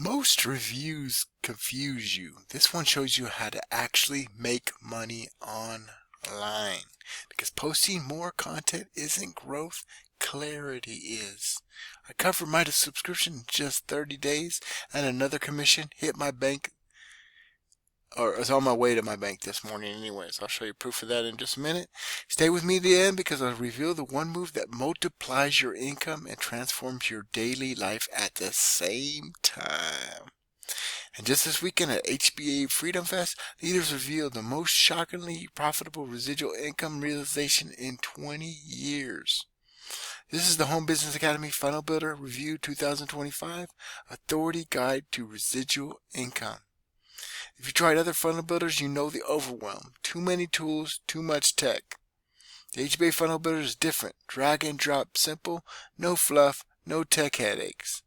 Most reviews confuse you. This one shows you how to actually make money online. Because posting more content isn't growth, clarity is. I covered my subscription in just 30 days and another commission hit my bank, or is on my way to my bank this morning anyways. I'll show you proof of that in just a minute. Stay with me to the end because I'll reveal the one move that multiplies your income and transforms your daily life at the same time. And just this weekend at HBA Freedom Fest, leaders revealed the most shockingly profitable residual income realization in 20 years. This is the Home Business Academy Funnel Builder Review 2025 Authority Guide to Residual Income. If you tried other funnel builders, you know the overwhelm. Too many tools, too much tech. The HBA Funnel Builder is different. Drag and drop, simple, no fluff, no tech headaches.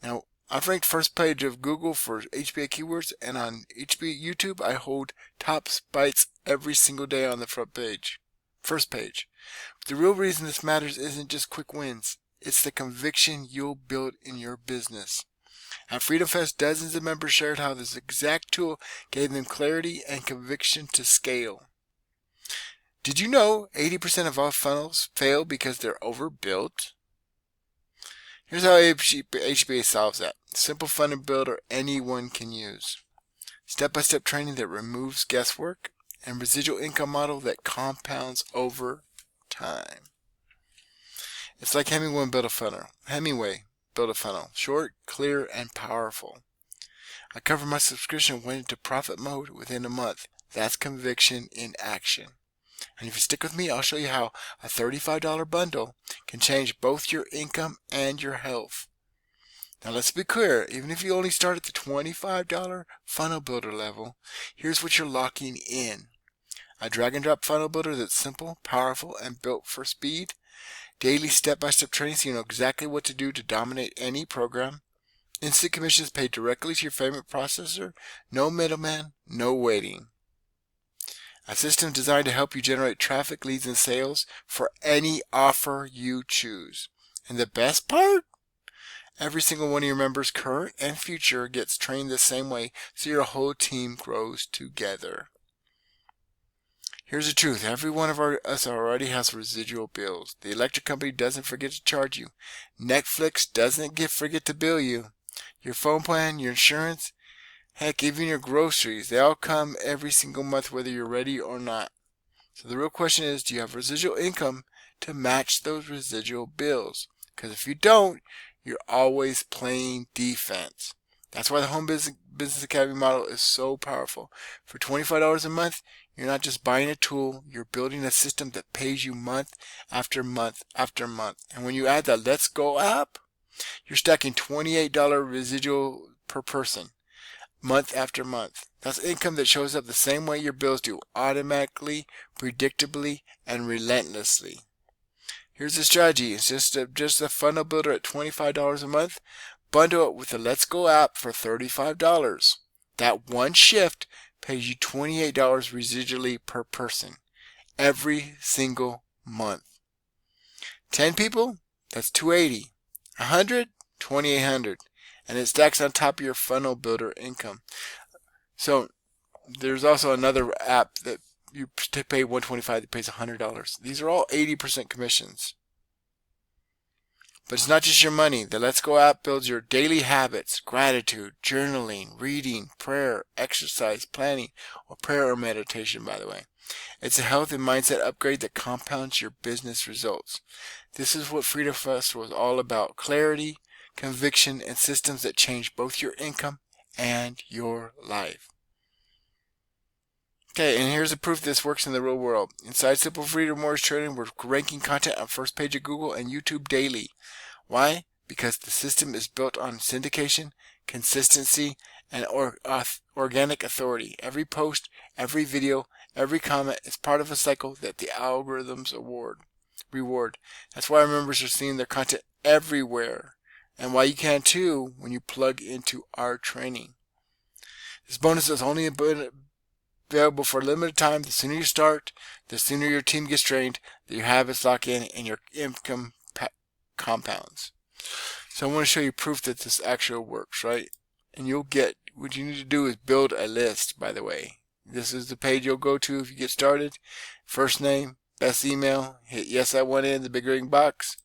Now, I've ranked first page of Google for HBA keywords, and on HBA YouTube, I hold top bites every single day on the front page. First page. But the real reason this matters isn't just quick wins. It's the conviction you'll build in your business. At Freedom Fest, dozens of members shared how this exact tool gave them clarity and conviction to scale. Did you know 80% of all funnels fail because they're overbuilt? Here's how HBA solves that. Simple funnel builder anyone can use. Step-by-step training that removes guesswork, and residual income model that compounds over time. It's like Hemingway built a funnel. Short, clear, and powerful. I covered my subscription, went into profit mode within a month. That's conviction in action. And if you stick with me, I'll show you how a $35 bundle can change both your income and your health. Now let's be clear, even if you only start at the $25 funnel builder level, here's what you're locking in. A drag and drop funnel builder that's simple, powerful, and built for speed. Daily step-by-step training so you know exactly what to do to dominate any program. Instant commissions paid directly to your favorite processor. No middleman, no waiting. A system designed to help you generate traffic, leads, and sales for any offer you choose. And the best part? Every single one of your members, current and future, gets trained the same way so your whole team grows together. Here's the truth. Every one of us already has residual bills. The electric company doesn't forget to charge you. Netflix doesn't forget to bill you. Your phone plan, your insurance, heck, even your groceries, they all come every single month whether you're ready or not. So the real question is, do you have residual income to match those residual bills? Because if you don't, you're always playing defense. That's why the Home Business Academy model is so powerful. For $25 a month, you're not just buying a tool, you're building a system that pays you month after month after month. And when you add the Let's Go app, you're stacking $28 residual per person, month after month. That's income that shows up the same way your bills do, automatically, predictably, and relentlessly. Here's the strategy. It's just a funnel builder at $25 a month. Bundle it with the Let's Go app for $35. That one shift pays you $28 residually per person every single month. 10 people, that's $280. 100, $2,800. And it stacks on top of your funnel builder income. So there's also another app that you pay $125 that pays $100. These are all 80% commissions. But it's not just your money. The Let's Go app builds your daily habits, gratitude, journaling, reading, prayer, exercise, planning, or prayer or meditation, by the way. It's a health and mindset upgrade that compounds your business results. This is what Freedom Fest was all about. Clarity, conviction, and systems that change both your income and your life. Okay, and here's the proof this works in the real world. Inside Simple Freedom Mortgage Trading, we're ranking content on first page of Google and YouTube daily. Why? Because the system is built on syndication, consistency, and organic authority. Every post, every video, every comment is part of a cycle that the algorithms reward. That's why our members are seeing their content everywhere, and why you can too when you plug into our training. This bonus is only available for a limited time. The sooner you start, the sooner your team gets trained, your habits lock in, and your income compounds. So I want to show you proof that this actually works, right? And you'll get, what you need to do is build a list, by the way. This is the page you'll go to if you get started. First name, best email, hit yes I want in, the big ring box.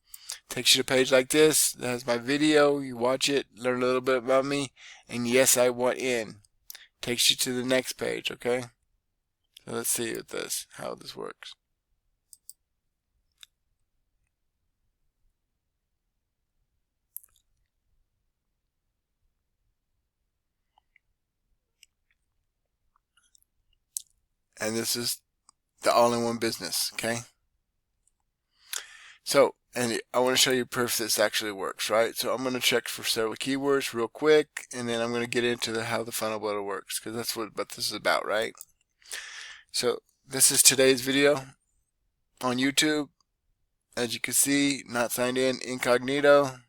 Takes you to a page like this. That has my video. You watch it, learn a little bit about me, and yes I want in. Takes you to the next page, okay? So let's see with this, how this works. And this is the all-in-one business, okay? So, and I want to show you proof this actually works, right? So I'm going to check for several keywords real quick, and then I'm going to get into how the funnel builder works, because that's what this is about, right? So this is today's video on YouTube. As you can see, not signed in, incognito.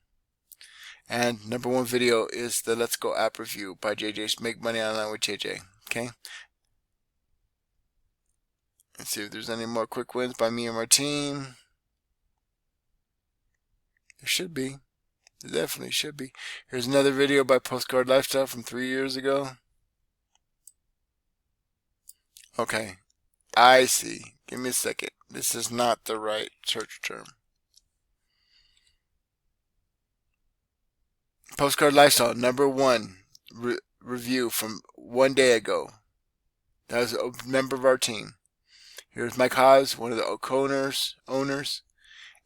And #1 video is the Let's Go app review by JJ. Make Money Online with JJ. Okay. Let's see if there's any more quick wins by me and my team. There should be. There definitely should be. Here's another video by Postcard Lifestyle from 3 years ago. Okay. I see. Give me a second. This is not the right search term. Postcard Lifestyle, #1 review from 1 day ago. That was a member of our team. Here's Mike Hobbs, one of the owners.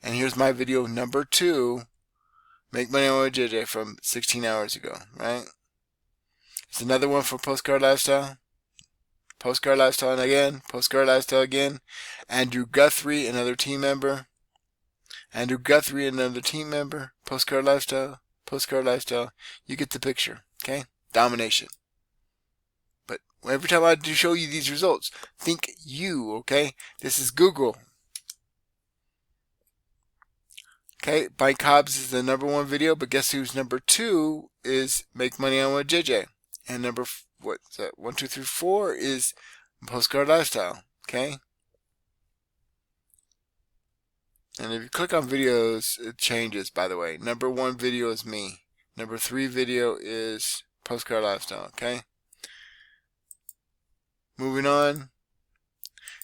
And here's my video #2, Make Money on JJ, from 16 hours ago, right? It's another one for Postcard Lifestyle. Postcard Lifestyle and again. Postcard Lifestyle again. Andrew Guthrie, another team member. Andrew Guthrie, another team member. Postcard Lifestyle. Postcard Lifestyle. You get the picture, okay? Domination. But every time I do show you these results, think you, okay? This is Google. Okay, Mike Hobbs is the #1 video, but guess who's #2 is Make Money on with JJ. And what's that? 1, 2, 3, 4 is Postcard Lifestyle. Okay? And if you click on videos, it changes, by the way. #1 video is me. #3 video is Postcard Lifestyle. Okay? Moving on.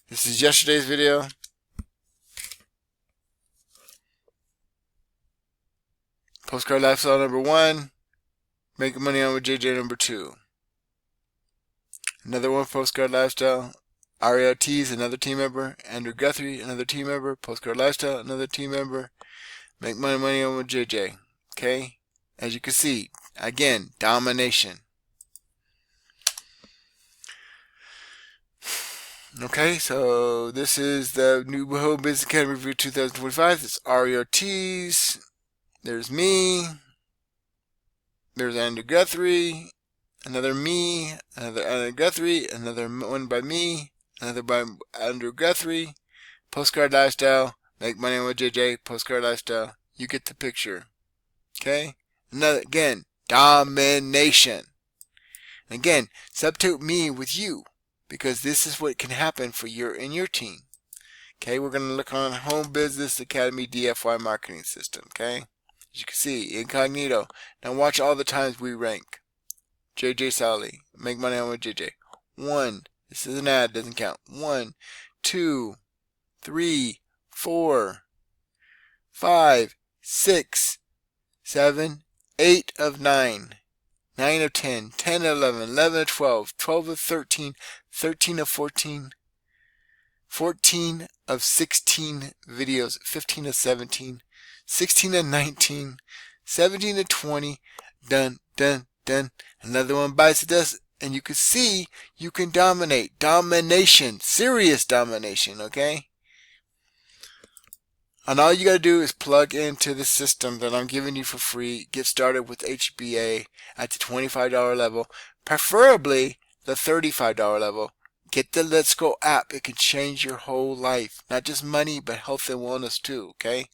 This is yesterday's video. Postcard Lifestyle #1. Making Money on with JJ #2. Another one, Postcard Lifestyle. Ari Ortiz, another team member. Andrew Guthrie, another team member. Postcard Lifestyle, another team member. Make Money on with JJ. Okay? As you can see, again, domination. Okay, so this is the New Home Business Academy Review 2025. It's Ari Ortiz. There's me. There's Andrew Guthrie. Another me. Another Andrew Guthrie. Another one by me. Another by Andrew Guthrie. Postcard Lifestyle. Make Money with JJ. Postcard Lifestyle. You get the picture. Okay? Another, again, domination. Again, substitute me with you, because this is what can happen for your team. Okay, we're going to look on Home Business Academy DFY Marketing System. Okay? As you can see, incognito. Now watch all the times we rank. JJ Sally, Make Money on with JJ. 1. This is an ad, doesn't count. 1, 2, 3, 4, 5, 6, 7, 8 of 9, 9 of 10, 10 of 11, 11 of 12, 12 of 13, 13 of 14, 14 of 16 videos, 15 of 17, 16 of 19, 17 of 20, done. Another one bites the dust, and you can see you can dominate. Domination, serious domination, okay? And all you got to do is plug into the system that I'm giving you for free. Get started with HBA at the $25 level, preferably the $35 level. Get the Let's Go app. It can change your whole life. Not just money, but health and wellness too, okay?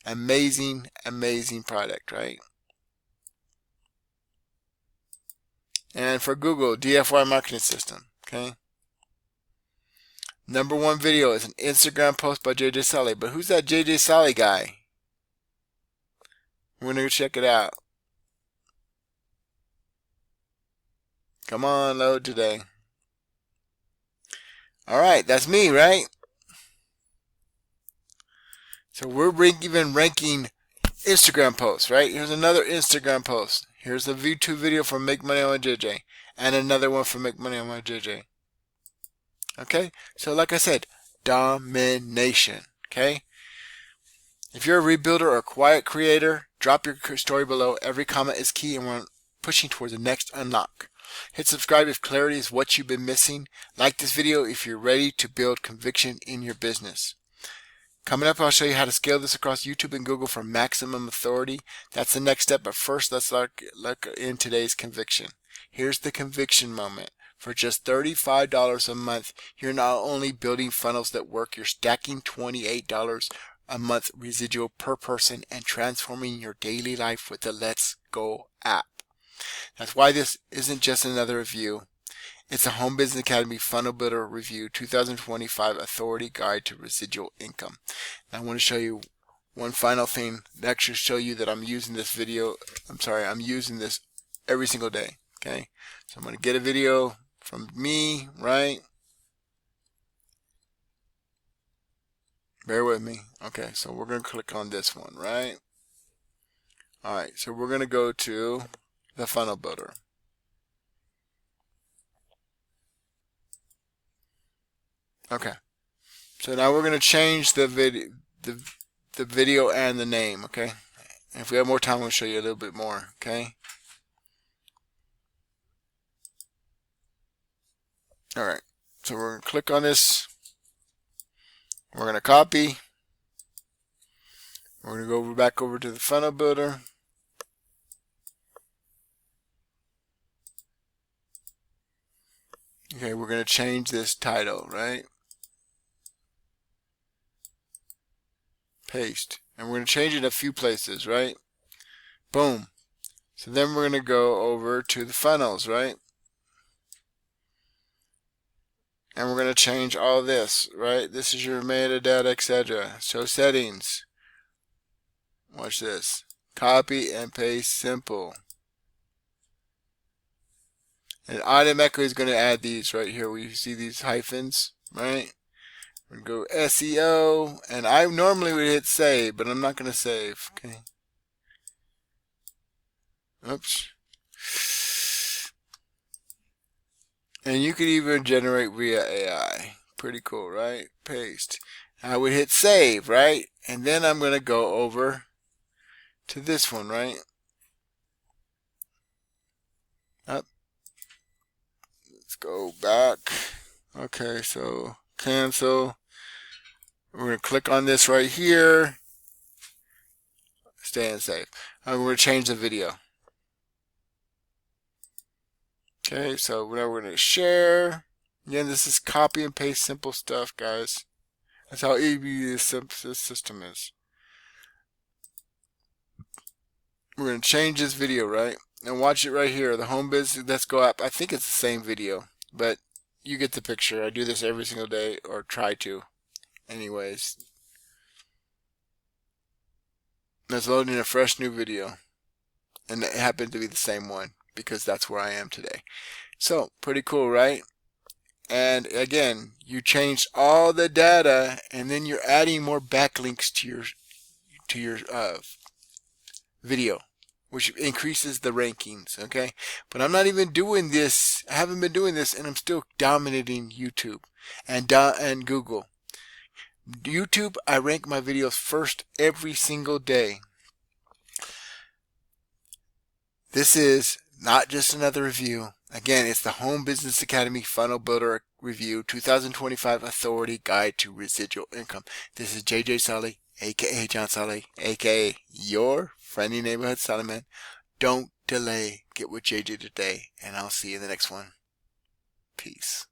Amazing, amazing product, right? And for Google, DFY Marketing System, okay? #1 video is an Instagram post by JJ Sally. But who's that JJ Sally guy? We're going to check it out. Come on, load today. Alright, that's me, right? So we're even ranking Instagram posts, right? Here's another Instagram post. Here's a YouTube video from Make Money on My JJ. And another one from Make Money on My JJ. Okay? So like I said, domination. Okay? If you're a rebuilder or a quiet creator, drop your story below. Every comment is key and we're pushing towards the next unlock. Hit subscribe if clarity is what you've been missing. Like this video if you're ready to build conviction in your business. Coming up, I'll show you how to scale this across YouTube and Google for maximum authority. That's the next step, but first let's look in today's conviction. Here's the conviction moment. For just $35 a month, you're not only building funnels that work, you're stacking $28 a month residual per person and transforming your daily life with the Let's Go app. That's why this isn't just another review. It's a Home Business Academy Funnel Builder Review 2025 Authority Guide to Residual Income. Now I want to show you one final thing to actually show you that I'm using this I'm using this every single day. Okay, so I'm going to get a video from me, right? Bear with me. Okay, so we're going to click on this one, right? Alright, so we're going to go to the Funnel Builder. Okay, so now we're going to change the video and the name. Okay, and if we have more time, we'll show you a little bit more. Okay. All right, so we're going to click on this. We're going to copy. We're going to go back over to the Funnel Builder. Okay, we're going to change this title, right? Paste. And we're going to change it a few places, right? Boom. So then we're going to go over to the funnels, right? And we're going to change all this, right? This is your metadata, etc. Show settings. Watch this. Copy and paste simple. And automatically is going to add these right here. We see these hyphens, right? We're going to go SEO, and I normally would hit save, but I'm not going to save. Okay. Oops. And you could even generate via AI. Pretty cool, right? Paste. I would hit save, right? And then I'm going to go over to this one, right? Up. Let's go back. Okay, so cancel. We're going to click on this right here. Stay and save. I'm going to change the video. Okay, so now we're going to share. Again, this is copy and paste simple stuff, guys. That's how easy this system is. We're going to change this video, right? And watch it right here. The Home Business Let's Go app. I think it's the same video, but you get the picture. I do this every single day, or try to. Anyways. It's loading a fresh new video. And it happened to be the same one, because that's where I am today. So, pretty cool, right? And again, you changed all the data, and then you're adding more backlinks to your video, which increases the rankings. Okay, but I'm not even doing this. I haven't been doing this, and I'm still dominating YouTube and Google. YouTube, I rank my videos first every single day. This is not just another review. Again, it's the Home Business Academy Funnel Builder Review 2025 Authority Guide to Residual Income. This is JJ Sully, aka John Sully, aka your friendly neighborhood Sullyman. Don't delay. Get with JJ today, and I'll see you in the next one. Peace.